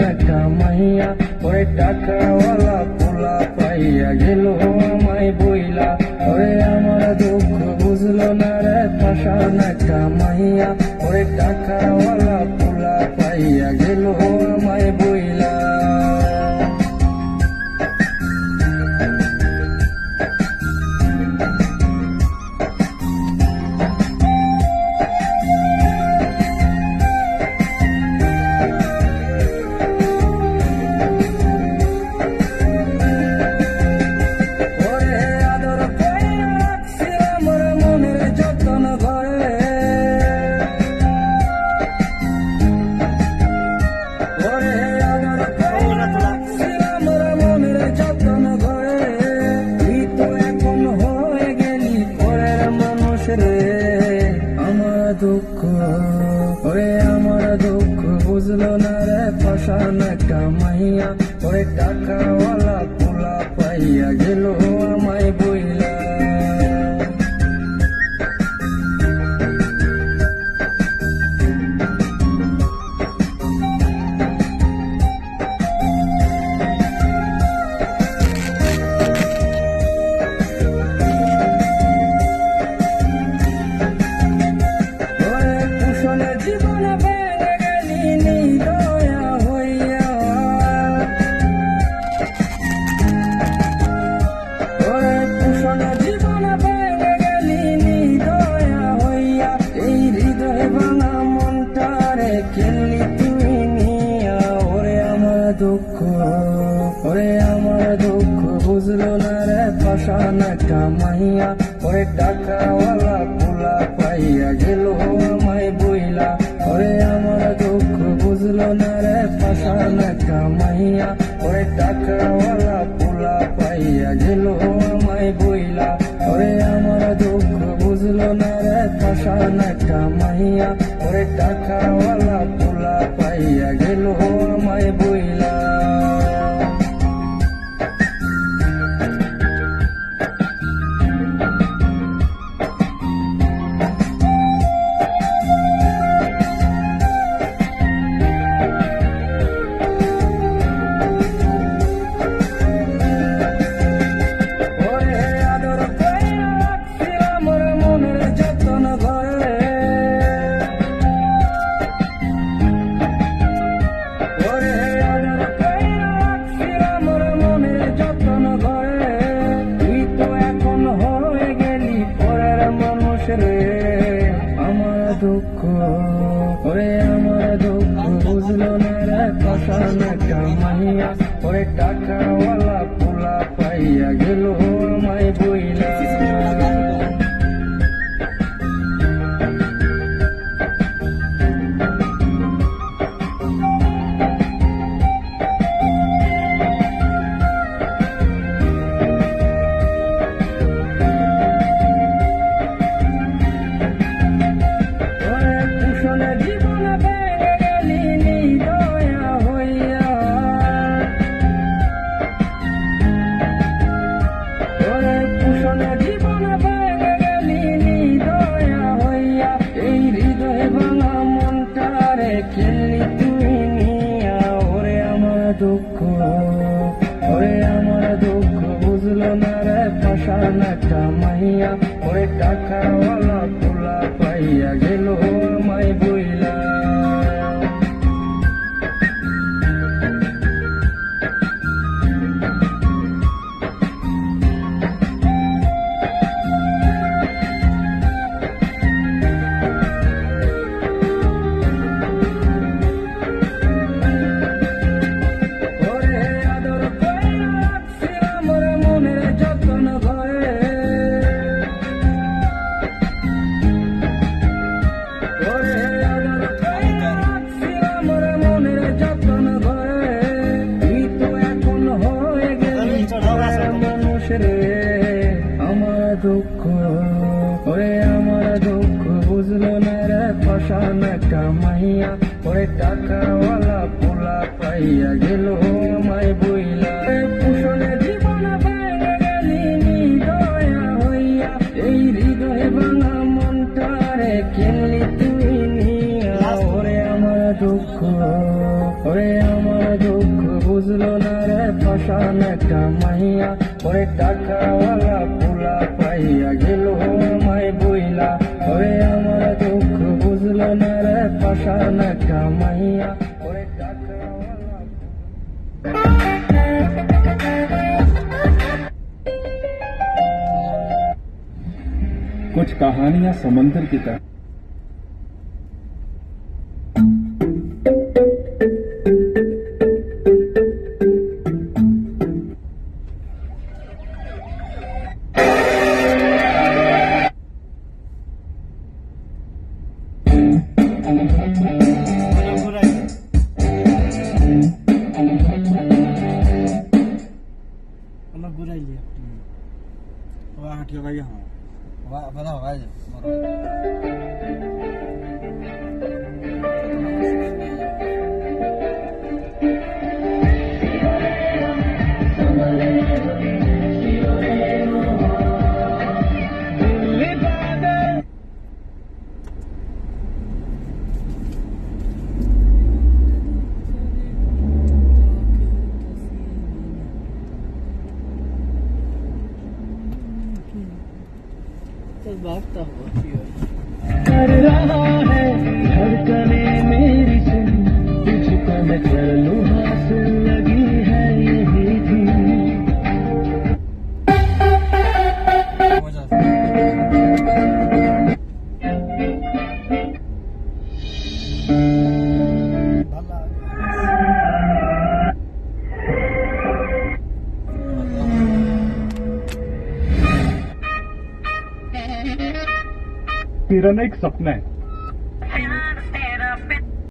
একটা মাইয়া ওরে টাকাওয়ালা পোলা পাইয়া গেল আমায় বইলা ওরে আমার দুঃখ বুঝলো না রে পাশান একটা মাইয়া ওরে টাকাওয়ালা পোলা পাইয়া গেল আমায় বইলা দুঃখ ওরে আমার দুঃখ বুঝলো না রে পাশান একটা মাইয়া ওরে টাকাওয়ালা পোলা পাইয়া গেল আমায় বইলা দুঃখ ওরে আমার দুঃখ বুঝলো না রে পাশান একটা মাইয়া ওরে টাকাওয়ালা পোলা পাইয়া গেল আমায় বইলা ওরে আমার দুঃখ বুঝলো না রে পাশান একটা মাইয়া ওরে টাকাওয়ালা পোলা পাইয়া গেল আমায় বইলা ওরে আমার দুঃখ বুঝলো না রে পাশান একটা মাইয়া ওরে টাকাওয়ালা পোলা পাইয়া গেল আমায় বইলা আমার দুঃখ ওরে আমার দুঃখ বুঝলো না রে পাশান একটা মাইয়া ওরে টাকাওয়ালা পোলা পাইয়া গেল আমায় বইলা দুঃখ ওরে আমার দুঃখ বুঝলো না রে পাশান একটা মাইয়া ওরে টাকাওয়ালা পোলা পাইয়া গেল আমায় বইলা আমার দুঃখ ওরে আমার দুঃখ বুঝলো না রে পাশান একটা মাইয়া ওরে টাকাওয়ালা পোলা পাইয়া গেল আমায় বইলা পুষণে জীবন ভেঙে গেলি দয়া হইয়া এই হৃদয় ভাঙা মনটারে কিনলি তুই নিয়া ওরে আমার দুঃখ ওরে আমার দুঃখ বুঝলো না রে পাশান একটা মাইয়া ওরে টাকাওয়ালা পোলা পাইয়া গেল আমায় বইলা ওরে আমার দুঃখ বুঝলো না রে পাশান একটা মাইয়া ওরে টাকাওয়ালা कुछ कहानियां समंदर की तरह। আমরা ঘুরাইলি হাঁটিয়ে ভাই হ্যাঁ ভালো হয় कर रहा है धड़कने मेरी सुन तुझको मैं कर लूं हासिल लगी है यही थी किरण एक सपना है।